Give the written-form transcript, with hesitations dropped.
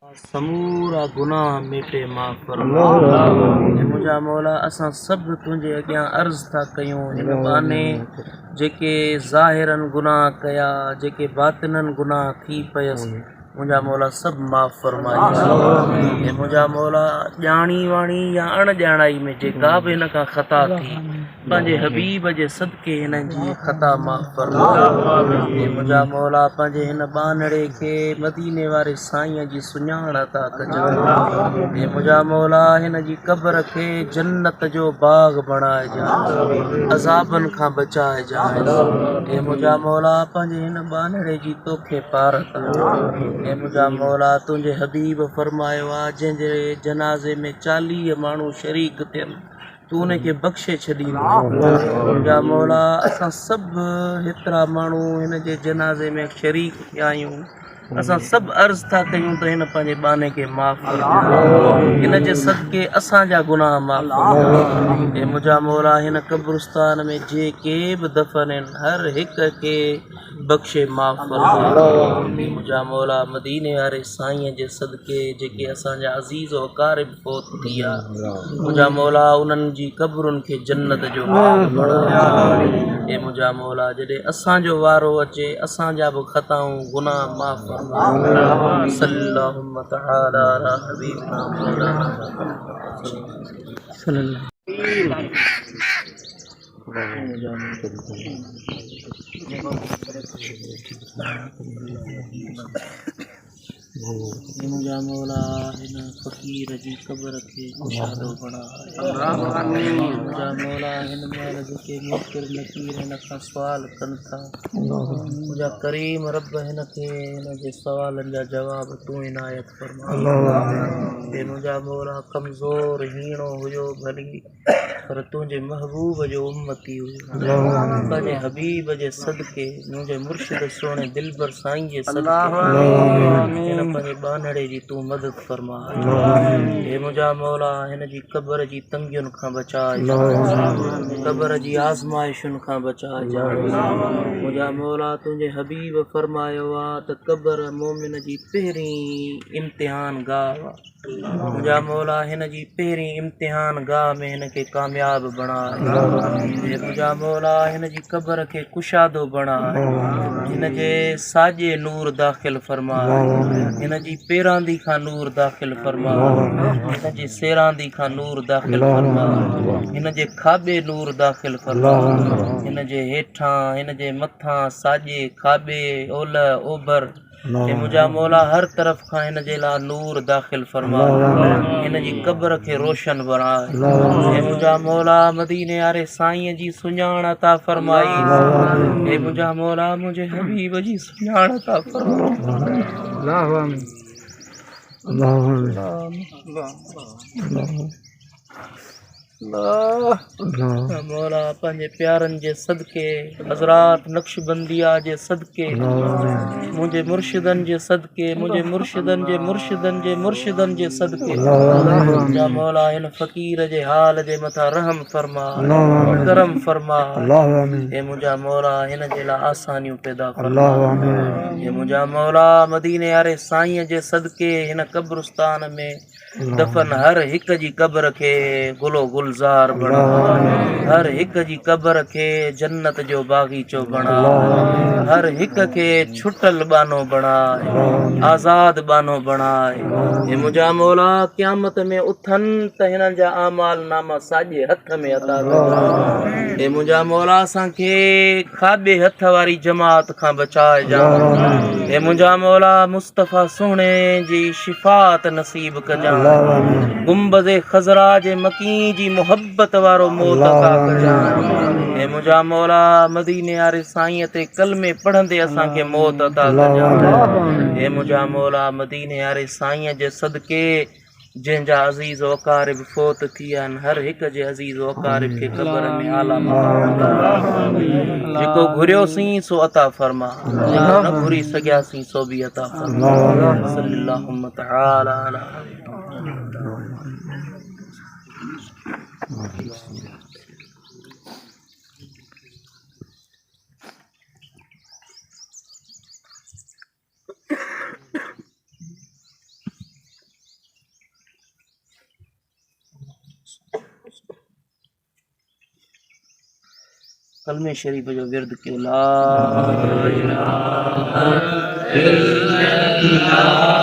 समूरा गुनाह मिटे माफ़ फरमा। मुंहिंजा मौला असां सभु तुंहिंजे अॻियां अर्ज़ था कयूं हिन बहाने जेके ज़ाहिरनि गुनाह कया जेके बातिननि गुनाह थी पियसि मुंहिंजा मौला सभु माफ़ फरमाई। मुंहिंजा मौला ॼाणी वाणी या अणॼाणाई में जेका बि हिन खां ख़ता थी पंहिंजे हबीब जे सदके हिननि जी ख़ता माफ़ फरमाई। मुंहिंजा मौला पंहिंजे हिन बानड़े खे मदीने वारे साईं जी सुञाण अता कजांइ। मुंहिंजा मौला हिन जी क़ब्र खे जन्नत जो बाग़ बणाइजांइ, अज़ाबनि खां बचाइजांइ। मुंहिंजा मौला पंहिंजे हिन बानड़े जी तोखे पार कजांइ। मुंहिंजा मौला तुंहिंजे हबीब फरमायो आहे जंहिंजे जनाज़े में 40 माण्हू शरीक थियनि तूं उनखे बख़्शे छॾींदो। मुंहिंजा मौला असां सभु हेतिरा माण्हू हिन जे जनाज़े में शरीक थिया आहियूं असां सभु अर्ज़ था कयूं त हिन पंहिंजे बाने खे माफ़ फरमाए, हिन जे सदके असांजा गुनाह माफ़ फरमाए। मुंहिंजा मौला हिन क़ब्रिस्तान में जेके बि दफ़न आहिनि हर हिक खे बख़्शे माफ़ फरमाए। मुंहिंजा मौला मदीने वारे साईं जे सदके जेके असांजा अज़ीज़ व अक़ारिब फ़ौत थी विया मुंहिंजा मौला उन्हनि जी क़ब्रुनि खे जन्नत जो बाग़ बणाए। मुंहिंजा मौला जॾहिं असांजो वारो अचे असांजा बि ख़ताऊं गुनाह माफ़ फरमाए। सल्लल्लाहु तआला अला हबीबिना मौलाना मुंहिंजा मौला हिन फ़क़ीर जी क़ब्र खे कुशादो बणाए। मुंहिंजा मौला हिन महिल जेके मुनकिर नकीर हिन खां सुवाल कनि था मुंहिंजा करीम रब हिन खे हिन जे सुवालनि जा जवाब तूं इनायत फरमाए। मुंहिंजा मौला कमज़ोर हीणो हुयो भली पर तुंहिंजे महबूब जो उम्मती हुयो पंहिंजे हबीब जे सदके मुंहिंजे मुर्शिद सोणे दिलबर साईं जे सदके हिन पंहिंजे बानड़े जी तूं मदद फरमा। मुंहिंजा मौला हिन जी क़ब्र जी तंगियुनि खां बचाइजांइ, क़ब्र जी आज़माइशुनि खां बचाइजांइ। मुंहिंजा मौला तुंहिंजे हबीब फरमायो आहे त क़ब्र मोमिन जी पहिरीं इम्तिहान गाह आहे। मुंहिंजा मौला हिन जी पहिरीं इम्तिहान गाह में हिन खे कामयाब बणाए। मुंहिंजा मौला हिन जी क़ब्र खे कुशादो बणाए, हिन जे साॼे नूर दाख़िल फरमाए, हिन जी पेरांदी खां नूर दाख़िल फरमाए, हिन जी सेरांदी खां नूर दाख़िल फरमाए, हिन जे खाॿे नूर दाख़िल फरमाए, हिन जे हेठां हिन जे मथां साॼे खाॿे ओलह ओभर मुंहिंजा मौला हर तरफ़ खां हिन जे लाइ नूर दाख़िल फरमाए, हिन जी क़ब्र खे रोशन बणाए। मुंहिंजा मौला मदीने वारे साईं जी सुञाण अता फरमाई। मुंहिंजा मौला मुंहिंजे हबीब जी सुञाण अता फरमाई। मौला पंहिंजे प्यारनि जे सदके हज़रात नक्शबंदिया जे सदके मुंहिंजे मुर्शिदनि जे सदके मुंहिंजे मुर्शिदनि जे मुर्शिदनि जे मुर्शिदनि जे सदके मुंहिंजा मौला हिन फ़क़ीर जे हाल जे मथां रहम फरमा करम फरमा। मुंहिंजा मौला हिन जे लाइ आसानियूं पैदा फरमा। मुंहिंजा मौला मदीने वारे साईं जे सदके हिन क़ब्रिस्तान में दफ़न हर हिक जी क़ब्र खे गुलो गुलज़ार बणा, हर हिक जी क़ब्र खे जन्नत जो बाग़ीचो बणा, हर हिक खे छुटल बानो बणाए, आज़ाद बानो बणाए। मुंहिंजा मौला क़यामत में उथनि त हिननि जा आमाल नामा साॼे हथ में अता कजांइ। मुंहिंजा मौला असांखे खाॿे हथ वारी जमात खां बचाइजांइ। मुंहिंजा मौला मुस्तफ़ा सुहिणे जी शिफ़ात नसीब कजांइ। गुंबद ख़ज़रा जे मकीन जी मोहब्बत वारो मौत अता कजांइ। मुंहिंजा मौला मदीने वारे साईं ते कलमे पढ़ंदे असांखे मौत अता कजांइ। मुंहिंजा मौला मदीने वारे साईं जे सदके जंहिंजा अज़ीज़ वक़ारिब फ़ौत थी विया आहिनि हर हिक जे अज़ीज़ वक़ारिब खे क़ब्र में आला मक़ाम जेको घुरियोसीं सो अता फरमा, जेको न घुरी सघियासीं सो बि अता फरमा। सल्लल्लाहु तआला अला कलमे शरीफ जो विर्द कयो ला इलाहा इल्लल्लाह